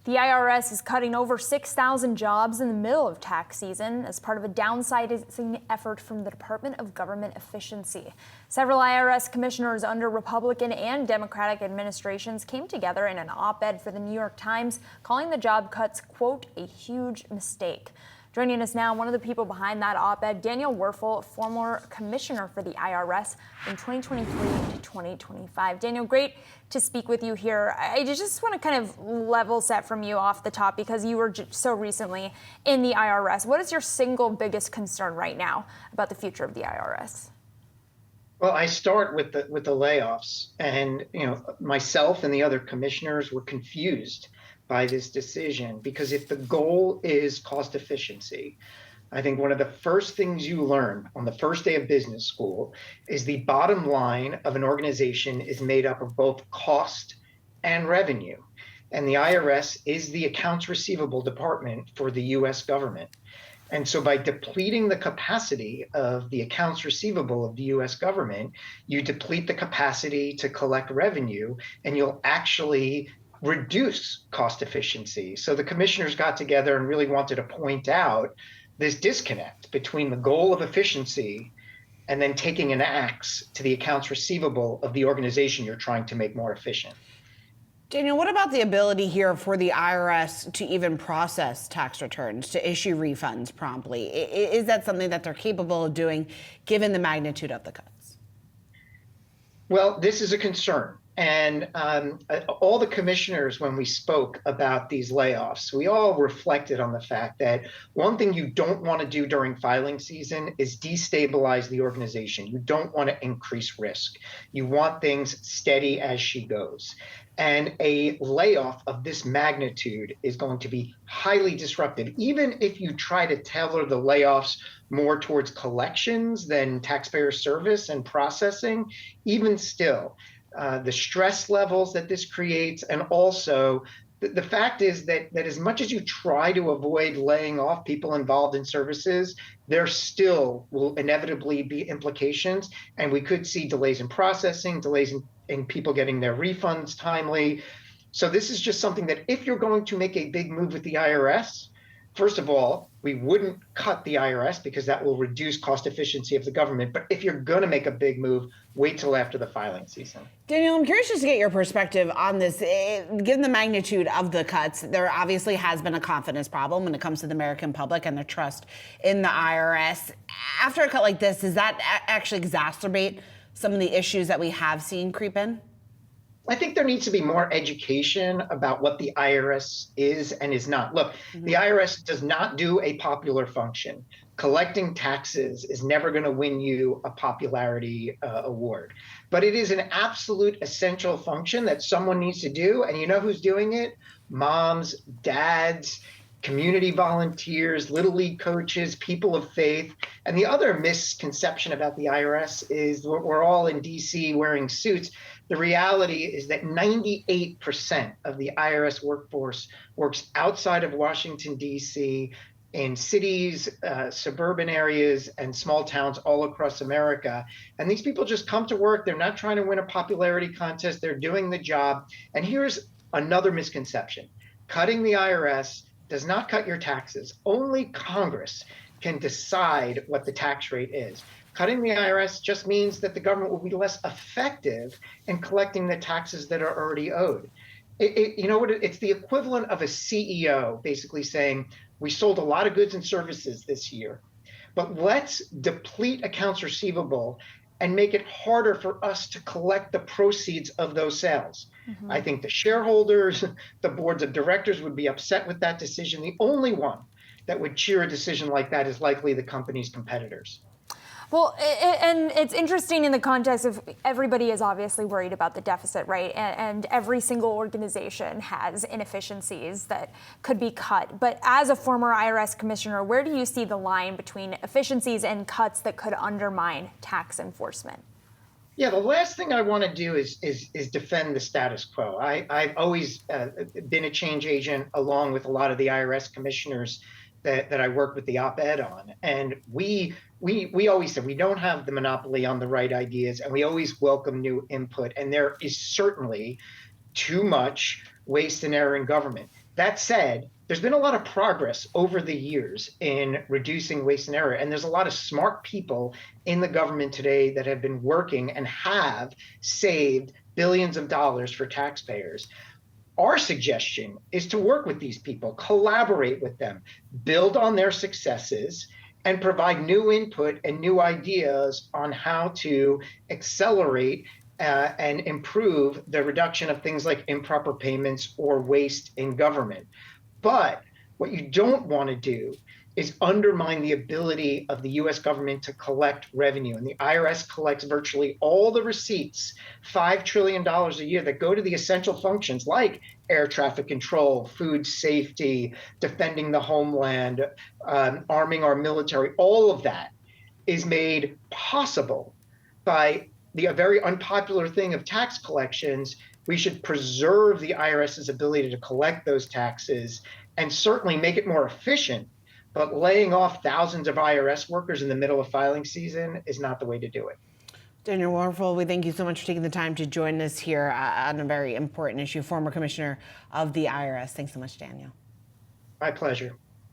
The IRS is cutting over 6,000 jobs in the middle of tax season as part of a downsizing effort from the Department of Government Efficiency. Several IRS commissioners under Republican and Democratic administrations came together in an op-ed for the New York Times, calling the job cuts, quote, a huge mistake. Joining us now, one of the people behind that op-ed, Daniel Werfel, former commissioner for the IRS from 2023 to 2025. Daniel, great to speak with you here. I just want to kind of level set from you off the top because you were so recently in the IRS. What is your single biggest concern right now about the future of the IRS? Well, I start with the layoffs, and myself and the other commissioners were confused by this decision because if the goal is cost efficiency, I think one of the first things you learn on the first day of business school is the bottom line of an organization is made up of both cost and revenue. And the IRS is the accounts receivable department for the US government. And so by depleting the capacity of the accounts receivable of the US government, you deplete the capacity to collect revenue, and you'll actually reduce cost efficiency. So the commissioners got together and really wanted to point out this disconnect between the goal of efficiency and then taking an axe to the accounts receivable of the organization you're trying to make more efficient. Daniel, what about the ability here for the IRS to even process tax returns, to issue refunds promptly? Is that something that they're capable of doing given the magnitude of the cuts? Well, this is a concern. And all the commissioners, when we spoke about these layoffs, we all reflected on the fact that one thing you don't want to do during filing season is destabilize the organization. You don't want to increase risk. You want things steady as she goes. And a layoff of this magnitude is going to be highly disruptive. Even if you try to tailor the layoffs more towards collections than taxpayer service and processing, even still, the stress levels that this creates, and also the fact is that as much as you try to avoid laying off people involved in services, there still will inevitably be implications, and we could see delays in processing, delays in people getting their refunds timely. So this is just something that if you're going to make a big move with the IRS, first of all, we wouldn't cut the IRS because that will reduce cost efficiency of the government. But if you're going to make a big move, wait till after the filing season. Daniel, I'm curious just to get your perspective on this. Given the magnitude of the cuts, there obviously has been a confidence problem when it comes to the American public and their trust in the IRS. After a cut like this, does that actually exacerbate some of the issues that we have seen creep in? I think there needs to be more education about what the IRS is and is not. Look, the IRS does not do a popular function. Collecting taxes is never going to win you a popularity award. But it is an absolute essential function that someone needs to do. And you know who's doing it? Moms, dads, community volunteers, Little League coaches, people of faith. And the other misconception about the IRS is we're all in DC wearing suits. The reality is that 98% of the IRS workforce works outside of Washington, D.C., in cities, suburban areas, and small towns all across America. And these people just come to work. They're not trying to win a popularity contest. They're doing the job. And here's another misconception. Cutting the IRS does not cut your taxes. Only Congress can decide what the tax rate is. Cutting the IRS just means that the government will be less effective in collecting the taxes that are already owed. It's the equivalent of a CEO basically saying, we sold a lot of goods and services this year, but let's deplete accounts receivable and make it harder for us to collect the proceeds of those sales. I think the shareholders, the boards of directors would be upset with that decision. The only one that would cheer a decision like that is likely the company's competitors. Well, and it's interesting in the context of everybody is obviously worried about the deficit, right? And every single organization has inefficiencies that could be cut. But as a former IRS commissioner, where do you see the line between efficiencies and cuts that could undermine tax enforcement? Yeah, the last thing I want to do is defend the status quo. I've always been a change agent along with a lot of the IRS commissioners that I work with the op-ed on. And we always said we don't have the monopoly on the right ideas, and we always welcome new input. And there is certainly too much waste and error in government. That said, there's been a lot of progress over the years in reducing waste and error. And there's a lot of smart people in the government today that have been working and have saved billions of dollars for taxpayers. Our suggestion is to work with these people, collaborate with them, build on their successes, and provide new input and new ideas on how to accelerate and improve the reduction of things like improper payments or waste in government. But what you don't want to do is undermine the ability of the US government to collect revenue. And the IRS collects virtually all the receipts, $5 trillion a year, that go to the essential functions like air traffic control, food safety, defending the homeland, arming our military. All of that is made possible by the very unpopular thing of tax collections. We should preserve the IRS's ability to collect those taxes and certainly make it more efficient. But laying off thousands of IRS workers in the middle of filing season is not the way to do it. Daniel Warfel, we thank you so much for taking the time to join us here on a very important issue. Former Commissioner of the IRS. Thanks so much, Daniel. My pleasure.